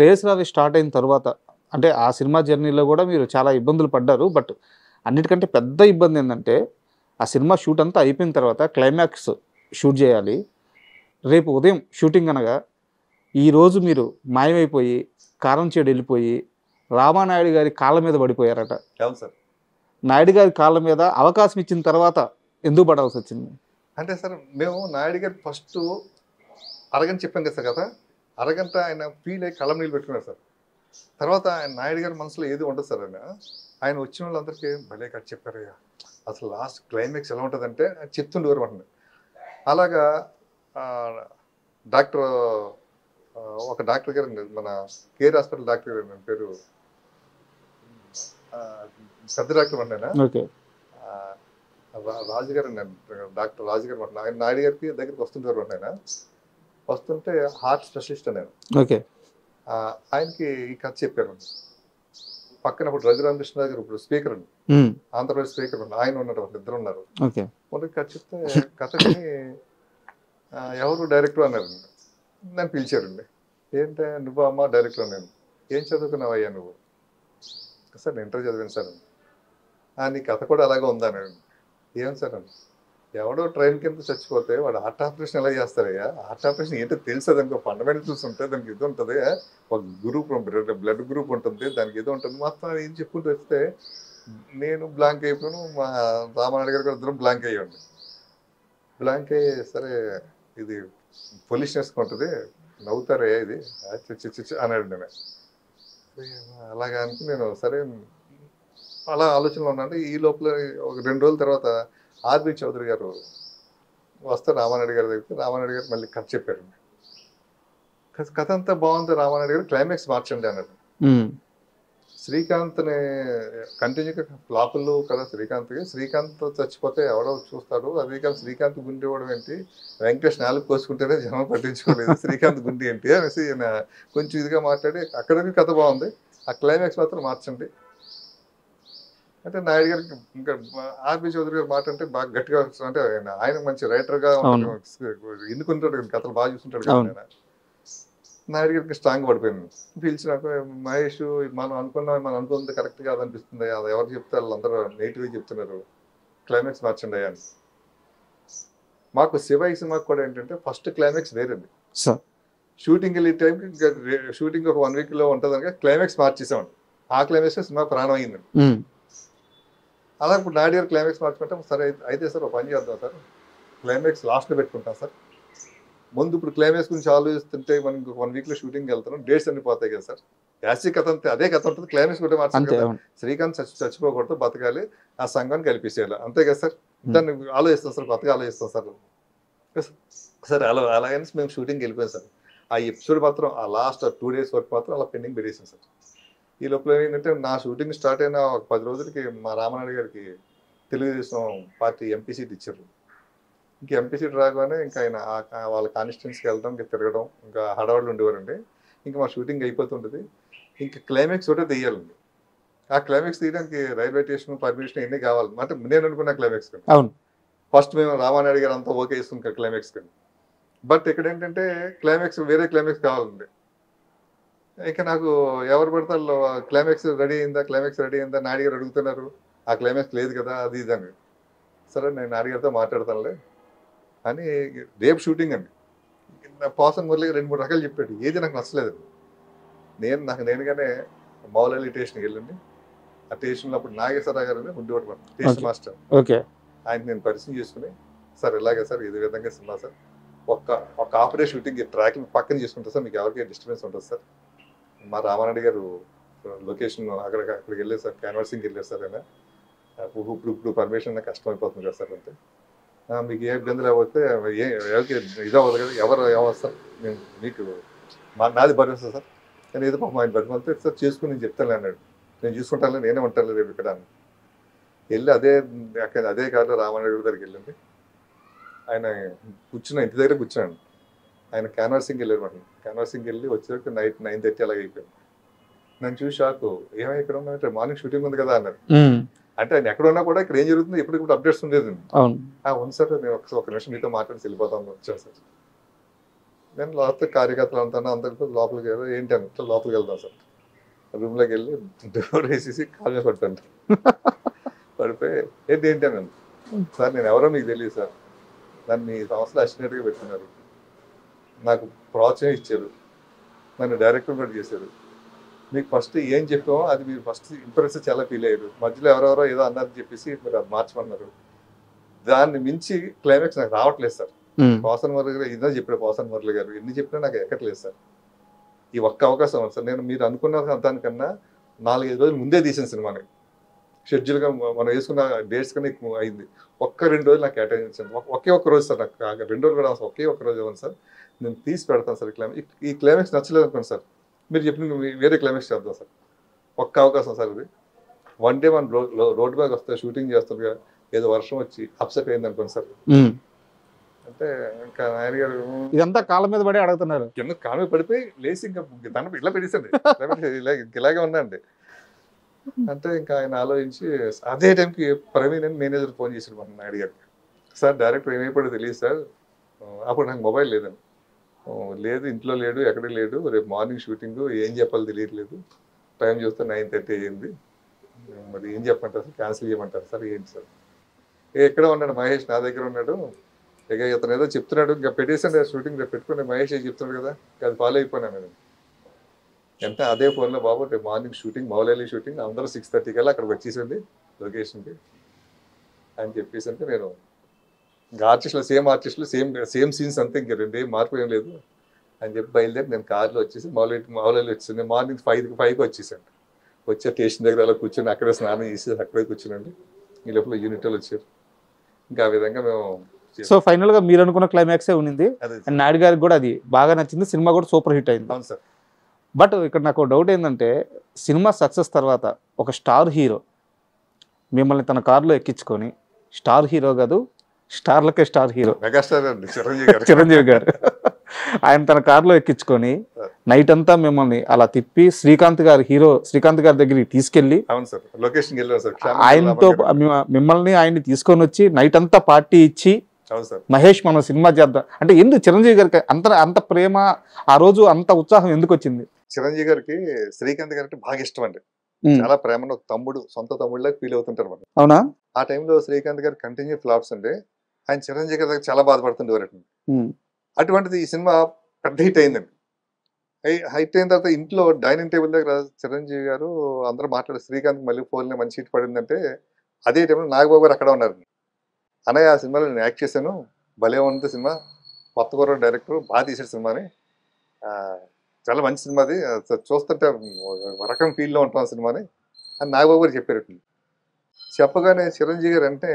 Race రావి start అయిన తర్వాత అంటే ఆ సినిమా జర్నీలో కూడా మీరు చాలా ఇబ్బందులు పడ్డారు. బట్ అన్నిటికంటే పెద్ద ఇబ్బంది ఏంటంటే ఆ సినిమా షూట్ అంతా అయిపోయిన తర్వాత క్లైమాక్స్ షూట్ చేయాలి. రేపు ఉదయం షూటింగ్ అనగా ఈరోజు మీరు మాయమైపోయి కారం చేడు వెళ్ళిపోయి రామానాయుడు గారి కాళ్ళ మీద పడిపోయారట. అవును సార్. నాయుడు గారి కాళ్ళ మీద అవకాశం ఇచ్చిన తర్వాత ఎందుకు పడాల్సి వచ్చింది? అంటే సార్ మేము నాయుడు గారు ఫస్ట్ అరగంట చెప్పాం కదా సార్, కదా అరగంట ఆయన ఫీల్ అయ్యి కళ్ళ నీళ్ళు పెట్టుకున్నారు సార్. తర్వాత ఆయన నాయుడు గారి మనసులో ఏది ఉండదు సార్. ఆయన వచ్చిన వాళ్ళందరికీ భలే కట్ చెప్పారయ్యా, అసలు లాస్ట్ క్లైమాక్స్ ఎలా ఉంటుందంటే చెప్తుండేవారు అంటున్నారు. అలాగా డాక్టర్ ఒక డాక్టర్ గారు మన కేర్ హాస్పిటల్ డాక్టర్ గారు పేరు పెద్ద డాక్టర్ అంటేనా రాజుగారు, డాక్టర్ రాజుగారు అంటున్నా. ఆయన నాయుడు గారికి దగ్గరికి వస్తుంటారు ఆయన. వస్తుంటే హార్ట్ స్పెషలిస్ట్ నేను ఆయనకి ఈ కథ చెప్పారు. పక్కన ఇప్పుడు రఘురామకృష్ణ గారు ఇప్పుడు స్పీకర్ అండి, ఆంధ్రప్రదేశ్ స్పీకర్ అండి, ఆయన ఉన్నారు, వాళ్ళు ఇద్దరు ఉన్నారు. మొదటి కథ చెప్తే కథని ఎవరు డైరెక్టర్ అన్నారండి. నన్ను పిలిచారండి. ఏంటంటే నువ్వు అమ్మ డైరెక్టర్, నేను ఏం చదువుకున్నావయ్యా నువ్వు? సార్ నేను ఇంటర్ చదివాను సార్. నీ కథ కూడా అలాగే ఉందనండి. ఏం సార్ అని, ఎవడో ట్రైన్ కింద చచ్చిపోతే వాడు హార్ట్ ఆపరేషన్ ఎలా చేస్తారయ్యా? హార్ట్ ఆపరేషన్ ఏంటో తెలుసా? దానికి ఫండమెంటల్స్ ఉంటాయి, దానికి ఇది ఉంటుంది, ఒక గ్రూప్ బ్లడ్ గ్రూప్ ఉంటుంది, దానికి ఇది ఉంటుంది, మొత్తం ఏం చెప్పుకుంటూ వస్తే నేను బ్లాంక్ అయిపోయాను. మా రామానాయుడు గారు కూడా ఇద్దరం బ్లాంక్ అయ్యండి. బ్లాంక్ అయ్యి సరే ఇది పొలిషనెస్ ఉంటుంది, నవ్వుతారే ఇది అన్నాడు. నేను అలాగా అనుకుని నేను సరే అలా ఆలోచనలో ఉన్నాను. ఈ లోపల ఒక 2 రోజుల తర్వాత ఆర్బి చౌదరి గారు వస్తే రామానాయుడు గారి దగ్గరికి, రామానాయుడు గారు మళ్ళీ కథ చెప్పారు. కథ అంతా బాగుంది, రామానాయుడు గారు క్లైమాక్స్ మార్చండి అన్నారు. శ్రీకాంత్ని కంటిన్యూగా ఫ్లాపులు కదా శ్రీకాంత్కి, శ్రీకాంత్ చచ్చిపోతే ఎవడో చూస్తాడు, అది కాదు శ్రీకాంత్ గుండె ఇవ్వడం ఏంటి, వెంకటేష్ 4 కోసుకుంటేనే జనం పట్టించుకోలేదు, శ్రీకాంత్ గుండె ఏంటి అనేసి కొంచెం ఇదిగా మాట్లాడి అక్కడికి కథ బాగుంది, ఆ క్లైమాక్స్ మాత్రం మార్చండి అంటే నాయుడు గారికి ఇంకా ఆర్బి చౌదరి గారు మాట అంటే బాగా గట్టిగా, అంటే ఆయన మంచి రైటర్గా ఎన్నుకుంటాడు, కథలు బాగా చూస్తుంటాడు కదా. నాయుడు గారికి స్ట్రాంగ్ పడిపోయింది. పిలిచినాక మహేష్ మనం అనుకున్నది కరెక్ట్ కాదనిపిస్తుంది, అది ఎవరు చెప్తే వాళ్ళందరూ నెగిటివ్గా చెప్తున్నారు, క్లైమాక్స్ మార్చండి అని. మాకు శివ ఈ సినిమాకి కూడా ఏంటంటే ఫస్ట్ క్లైమాక్స్ వేరండి. షూటింగ్ వెళ్ళే టైంకి షూటింగ్ ఒక 1 వీక్లో ఉంటుంది, క్లైమాక్స్ మార్చేసామండి. ఆ క్లైమాక్స్ సినిమా ప్రాణం అయిందండి. అలా ఇప్పుడు నాయుడు గారు క్లైమాక్స్ మార్చుకుంటాం. సరే అయితే సార్ ఒక పని చేద్దాం సార్, క్లైమాక్స్ లాస్ట్లో పెట్టుకుంటాం సార్. ముందు ఇప్పుడు క్లైమాక్స్ గురించి ఆలోచిస్తుంటే మనం 1 వీక్లో షూటింగ్కి వెళ్తున్నాం, డేట్స్ అన్ని పోతాయి కదా సార్. యాసి కథ అంతే, అదే కథ ఉంటుంది, క్లైమాక్స్ కూడా మార్చాలి కదా. శ్రీకాంత్ చచ్చిపోకూడదు, బతకాలి, ఆ సంఘాన్ని కల్పించేయాలి, అంతే కదా సార్. దాన్ని ఆలోచిస్తాం సార్, కొత్తగా ఆలోచిస్తాం సార్. సరే అలాగని మేము షూటింగ్కి వెళ్ళిపోయాం సార్. ఆ ఎపిసోడ్ మాత్రం ఆ లాస్ట్ 2 డేస్ వరకు మాత్రం అలా పెండింగ్ పెట్టేసాం సార్. ఈ లోపల ఏంటంటే నా షూటింగ్ స్టార్ట్ అయిన ఒక 10 రోజులకి మా రామానాయుడు గారికి తెలుగుదేశం పార్టీ ఎంపీ సీట్ ఇచ్చారు. ఇంక ఎంపీ సీట్ రాగానే ఇంకా ఆయన వాళ్ళ కాన్స్టిట్యున్సీకి వెళ్ళడం, ఇంకా తిరగడం, ఇంకా హడావుళ్ళు ఉండేవారండి. ఇంకా మా షూటింగ్ అయిపోతుంటుంది, ఇంకా క్లైమాక్స్ ఒకటే తీయాలండి. ఆ క్లైమాక్స్ తీయడానికి రైల్వే స్టేషన్ పర్మిషన్ ఇవన్నీ కావాలి, అంటే నేను అనుకున్న క్లైమాక్స్ కండి. ఫస్ట్ మేము రామానాయుడు గారు అంతా ఓకే ఇస్తుంది క్లైమాక్స్ కండి. బట్ ఇక్కడ ఏంటంటే క్లైమాక్స్ వేరే క్లైమాక్స్ కావాలండి. ఇంకా నాకు ఎవరు పడతారు క్లైమాక్స్ రెడీ అయిందా నాయుడు గారు అడుగుతున్నారు, ఆ క్లైమాక్స్ లేదు కదా అది ఇది అని. సరే నేను నాయుడు గారితో మాట్లాడతానులే అని రేపు షూటింగ్ అండి. పాసన్ మురళి 2-3 రకాలు చెప్పాడు, ఏది నాకు నచ్చలేదు. నేనుగానే మౌలలి స్టేషన్కి వెళ్ళండి. ఆ స్టేషన్లో అప్పుడు నాగేశ్వరరావు గారు ఉండేవాడు స్టేషన్ మాస్టర్. ఆయన నేను పరిచయం చేసుకుని, సార్ ఇలాగే సార్ ఇది విధంగా సినిమా సార్, ఒక హాఫ్ డే షూటింగ్ ట్రాక్ పక్కన చేసుకుంటారు సార్, మీకు ఎవరికి డిస్టర్బెన్స్ ఉంటుంది సార్. మా రామానాయుడు గారు లొకేషన్ అక్కడికి వెళ్ళారు సార్, క్యాన్వాసింగ్కి వెళ్ళారు సార్. ఆయన ఇప్పుడు పర్మిషన్ నాకు కష్టం అయిపోతుంది కదా సార్. అంటే మీకు ఏ ఇబ్బంది లేకపోతే ఎవరికి ఇదవ్వదు కదా, ఎవరు సార్ మీకు నాది భరోసా సార్. నేను ఏదో పాపం ఆయన బతిమాలితే సార్ చేసుకుని నేను చెప్తాను అన్నాడు. నేను చూసుకుంటాను, నేనే ఉంటాను రేపు ఇక్కడ అని వెళ్ళి అదే కారులో రామానాయుడు దగ్గరికి వెళ్ళండి. ఆయన ఇంటి దగ్గర కూర్చున్నాను. ఆయన క్యాన్వాసింగ్కి వెళ్ళారు మాట. క్యాన్వాసింగ్కి వెళ్ళి వచ్చేసరికి నైట్ 9:30 అలాగే అయిపోయింది. నన్ను చూసి షాకు, ఏమైనా ఇక్కడ ఉన్నా మార్నింగ్ షూటింగ్ ఉంది కదా అన్నారు. అంటే ఆయన ఎక్కడ ఉన్నా కూడా ఇక్కడ ఏం జరుగుతుంది ఎప్పటికప్పుడు అప్డేట్స్ ఉండేది. ఉంది సార్, నేను ఒక నిమిషం మీతో మాట్లాడి వెళ్ళిపోతాను వచ్చాను సార్. నేను లాస్ట్ కార్యకర్తలు అంటాను అందరితో లోపలికి వెళ్ళి ఏంటి అంటే లోపలికి వెళ్దాం సార్ రూమ్లోకి వెళ్ళి డోర్ వేసేసి కాల్ మీద పట్టాను పడిపోయి ఏంటి అని సార్ నేను ఎవరో మీకు తెలియదు సార్ నన్ను మీ సంస్థలో అసిస్టెంట్గా పెట్టుకున్నారు నాకు ప్రోత్సాహం ఇచ్చారు నన్ను డైరెక్టర్ కూడా చేశారు మీకు ఫస్ట్ ఏం చెప్పామో అది మీరు ఫస్ట్ ఇంప్రెస్ చాలా ఫీల్ అయ్యారు మధ్యలో ఎవరెవరో ఏదో అన్నారని చెప్పేసి మీరు అది మార్చమన్నారు దాన్ని మించి క్లైమాక్స్ నాకు రావట్లేదు సార్ పోసన్ మురళి గారు ఇదో చెప్పాడు పోసన్ మురళి గారు ఎన్ని చెప్పినా నాకు ఎక్కట్లేదు సార్ ఈ ఒక్క అవకాశం ఉంది సార్ నేను మీరు అనుకున్న దానికన్నా 4-5 రోజులు ముందే తీసిన సినిమాని షెడ్యూల్గా మనం వేసుకున్న డేట్స్ కన్నా ఎక్కువ అయింది ఒక్క 2 రోజులు నాకు కేటాయించండి ఒకే ఒక్క రోజు సార్ నాకు 2 రోజులు కూడా ఒకే ఒక్క రోజు ఇవ్వండి సార్ నేను తీసి పెడతాను సార్ ఈ క్లైమాక్స్ నచ్చలేదు అనుకోండి సార్ మీరు చెప్పిన వేరే క్లైమాక్స్ చేద్దాం సార్ ఒక్క అవకాశం సార్ ఇది వన్ డే మన రోడ్ బ్యాగ్ వస్తే షూటింగ్ చేస్తుండగా ఏదో వర్షం వచ్చి అప్సెట్ అయింది అనుకోండి సార్ అంటే ఇంకా నాయన గారు ఇదంతా కాళ్ళ మీద పడి అడుగుతున్నారు కింద కాలు మీద పడిపోయి లేచి ఇంకా దండ ఇట్లా పెట్టేసండి ఇలాగే ఉన్నాండి అంటే ఇంకా ఆయన ఆలోచించి అదే టైంకి ప్రవీణ్ అని మేనేజర్ ఫోన్ చేశాడు మన నాయుడు గారికి సార్ డైరెక్టర్ ఏమైపోయాడో తెలియదు సార్ అప్పుడు నాకు మొబైల్ లేదండి లేదు ఇంట్లో లేడు ఎక్కడ లేడు రేపు మార్నింగ్ షూటింగ్ ఏం చెప్పాలో తెలియట్లేదు టైం చూస్తే 9:30 అయ్యింది మరి ఏం చెప్పమంటారు సార్ క్యాన్సిల్ చేయమంటారు సార్ ఏంటి సార్ ఎక్కడ ఉన్నాడు మహేష్ నా దగ్గర ఉన్నాడు ఇక ఇతను ఏదో చెప్తున్నాడు ఇంకా పెట్టేసండి షూటింగ్ రేపు పెట్టుకుని మహేష్ చెప్తున్నాడు కదా అది ఫాలో అయిపోయినా నేను ఎంత అదే ఫోన్లో బాబు రేపు మార్నింగ్ షూటింగ్ మౌలైలీ షూటింగ్ అందరూ 6:30 కల్లా అక్కడికి వచ్చేసింది లొకేషన్కి అని చెప్పేసి అంటే నేను ఇంకా ఆర్టిస్టులు సేమ్ సీన్స్ అంతే ఇంకా 2 ఏం మార్పు ఏం లేదు అని చెప్పి బయలుదేరి నేను కార్లో వచ్చేసి మౌలైలీ వచ్చేసి మార్నింగ్ 5కి వచ్చేసాను వచ్చే స్టేషన్ దగ్గర అలా కూర్చొని అక్కడే స్నానం చేసి అక్కడే కూర్చునండి ఈ లోపల యూనిట్ వాళ్ళు వచ్చారు ఇంకా ఆ విధంగా మేము సో ఫైనల్ గా మీరు అనుకున్న క్లైమాక్సే ఉంది అండ్ నాయుడు గారికి కూడా అది బాగా నచ్చింది సినిమా కూడా సూపర్ హిట్ అయింది అవును సార్ బట్ ఇక్కడ నాకు డౌట్ ఏంటంటే సినిమా సక్సెస్ తర్వాత ఒక స్టార్ హీరో మిమ్మల్ని తన కారులో ఎక్కించుకొని స్టార్ హీరో కాదు స్టార్లకే స్టార్ హీరో మెగాస్టార్ అండి చిరంజీవి గారు ఆయన తన కారులో ఎక్కించుకొని నైట్ అంతా మిమ్మల్ని అలా తిప్పి శ్రీకాంత్ గారి దగ్గరికి తీసుకెళ్లి అవును సార్ లొకేషన్ వెళ్ళాం సార్ ఆయనతో మిమ్మల్ని ఆయన్ని తీసుకొని వచ్చి నైట్ అంతా పార్టీ ఇచ్చి అవును సార్ మహేష్ మనం సినిమా చేద్దాం అంటే ఎందుకు చిరంజీవి గారికి అంత ప్రేమ ఆ రోజు అంత ఉత్సాహం ఎందుకు వచ్చింది చిరంజీవి గారికి శ్రీకాంత్ గారికి బాగా ఇష్టం అండి చాలా ప్రేమను తమ్ముడు సొంత తమ్ముళ్ళకి ఫీల్ అవుతుంటారు మనం అవునా ఆ టైంలో శ్రీకాంత్ గారు కంటిన్యూ ఫ్లాప్స్ అంటే ఆయన చిరంజీవి గారి దగ్గర చాలా బాధపడుతుండేవారు అటువంటిది ఈ సినిమా పెద్ద హిట్ అయిందండి హిట్ అయిన తర్వాత ఇంట్లో డైనింగ్ టేబుల్ దగ్గర చిరంజీవి గారు అందరూ మాట్లాడారు శ్రీకాంత్ మళ్ళీ ఫోన్లో మంచి హిట్ పడిందంటే అదే టైంలో నాగబాబు గారు అక్కడ ఉన్నారు అన్నయ్య ఆ సినిమాలో నేను యాక్ట్ చేశాను భలే ఉంది సినిమా కొత్త కూర డైరెక్టర్ బాగా తీసాడు సినిమాని చాలా మంచి సినిమా అది చూస్తుంటే రకం ఫీల్లో ఉంటాం సినిమాని అని నాగబాబు గారు చెప్పారు చెప్పగానే చిరంజీవి గారు అంటే